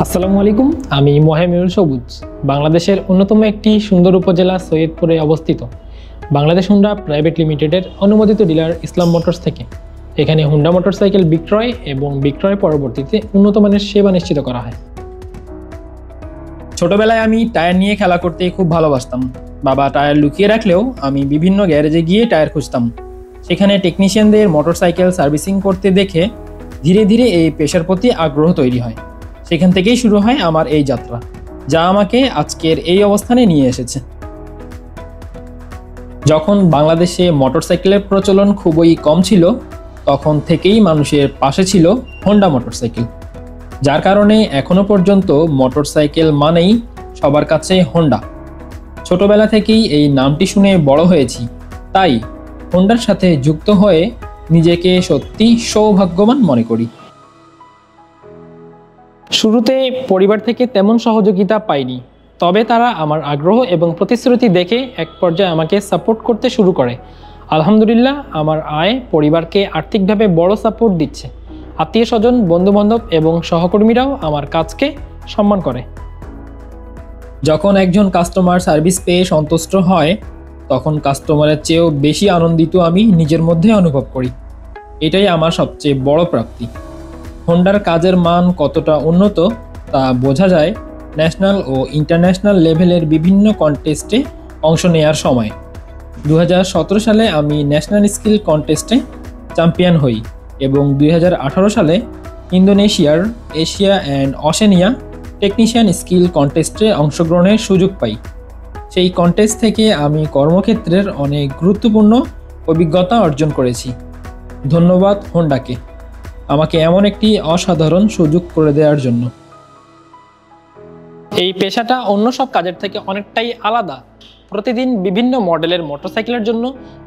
আসসালামু আলাইকুম, আমি মোহাম্মদুল সবুজ। বাংলাদেশের অন্যতম একটি সুন্দর উপজেলা সৈয়দপুরে অবস্থিত বাংলাদেশ হুন্ডা প্রাইভেট লিমিটেডের অনুমোদিত ডিলার ইসলাম মোটরস থেকে এখানে হুন্ডা মোটরসাইকেল বিক্রয় এবং বিক্রয় পরবর্তীতে উন্নত মানের সেবা নিশ্চিত করা হয়। ছোটবেলায় আমি টায়ার নিয়ে খেলা করতে খুব ভালোবাসতাম। বাবা টায়ার লুকিয়ে রাখলেও আমি বিভিন্ন গ্যারেজে গিয়ে টায়ার খুঁজতাম। সেখানে টেকনিশিয়ানদের মোটরসাইকেল সার্ভিসিং করতে দেখে ধীরে ধীরে এই পেশার প্রতি আগ্রহ তৈরি হয়। সেখান থেকেই শুরু হয় আমার এই যাত্রা, যা আমাকে আজকের এই অবস্থানে নিয়ে এসেছে। যখন বাংলাদেশে মোটরসাইকেলের প্রচলন খুবই কম ছিল, তখন থেকেই মানুষের পাশে ছিল হোন্ডা মোটরসাইকেল, যার কারণে এখনো পর্যন্ত মোটরসাইকেল মানেই সবার কাছে হোন্ডা। ছোটবেলা থেকেই এই নামটি শুনে বড় হয়েছি, তাই হোন্ডার সাথে যুক্ত হয়ে নিজেকে সত্যি সৌভাগ্যবান মনে করি। শুরুতে পরিবার থেকে তেমন সহযোগিতা পাইনি, তবে তারা আমার আগ্রহ এবং প্রতিশ্রুতি দেখে এক পর্যায়ে আমাকে সাপোর্ট করতে শুরু করে। আলহামদুলিল্লাহ, আমার আয় পরিবারকে আর্থিকভাবে বড় সাপোর্ট দিচ্ছে। আত্মীয় স্বজন, বন্ধুবান্ধব এবং সহকর্মীরাও আমার কাজকে সম্মান করে। যখন একজন কাস্টমার সার্ভিস পেয়ে সন্তুষ্ট হয়, তখন কাস্টমারের চেয়েও বেশি আনন্দিত আমি নিজের মধ্যে অনুভব করি। এটাই আমার সবচেয়ে বড় প্রাপ্তি। হোন্ডার কাজের মান কতটা উন্নত তা বোঝা যায় ন্যাশনাল ও ইন্টারন্যাশনাল লেভেলের বিভিন্ন কন্টেস্টে অংশ নেওয়ার সময়। 2017 সালে আমি ন্যাশনাল স্কিল কন্টেস্টে চ্যাম্পিয়ন হই এবং 2018 সালে ইন্দোনেশিয়ার এশিয়া অ্যান্ড অশেনিয়া টেকনিশিয়ান স্কিল কন্টেস্টে অংশগ্রহণের সুযোগ পাই। সেই কন্টেস্ট থেকে আমি কর্মক্ষেত্রের অনেক গুরুত্বপূর্ণ অভিজ্ঞতা অর্জন করেছি। ধন্যবাদ হোন্ডাকে আমাকে এমন একটি অসাধারণ সুযোগ করে দেওয়ার জন্য। এই পেশাটা অন্য সব কাজের থেকে অনেকটাই আলাদা। প্রতিদিন বিভিন্ন মডেলের মোটরসাইকেলের জন্য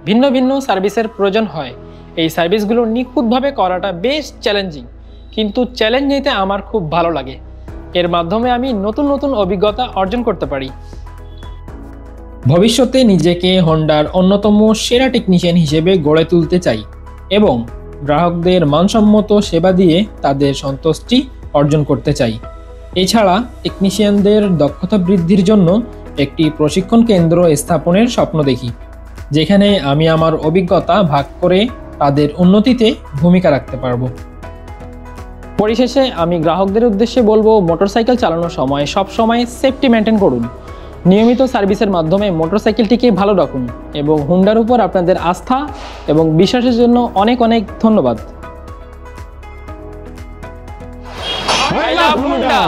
ভিন্ন ভিন্ন সার্ভিসের প্রয়োজন হয়। এই সার্ভিসগুলো নিখুঁতভাবে করাটা বেশ চ্যালেঞ্জিং, কিন্তু চ্যালেঞ্জ নিতে আমার খুব ভালো লাগে। এর মাধ্যমে আমি নতুন নতুন অভিজ্ঞতা অর্জন করতে পারি। ভবিষ্যতে নিজেকে হোন্ডার অন্যতম সেরা টেকনিশিয়ান হিসেবে গড়ে তুলতে চাই এবং গ্রাহকদের মানসম্মত সেবা দিয়ে তাদের সন্তুষ্টি অর্জন করতে চাই। এছাড়া টেকনিশিয়ানদের দক্ষতা বৃদ্ধির জন্য একটি প্রশিক্ষণ কেন্দ্র স্থাপনের স্বপ্ন দেখি, যেখানে আমি আমার অভিজ্ঞতা ভাগ করে তাদের উন্নতিতে ভূমিকা রাখতে পারব। পরিশেষে আমি গ্রাহকদের উদ্দেশ্যে বলবো, মোটরসাইকেল চালানোর সময় সবসময় সেফটি মেনটেন করুন, নিয়মিত সার্ভিসের মাধ্যমে মোটরসাইকেলটিকে ভালো রাখুন এবং হুন্ডার উপর আপনাদের আস্থা এবং বিশ্বাসের জন্য অনেক অনেক ধন্যবাদ। I love Honda!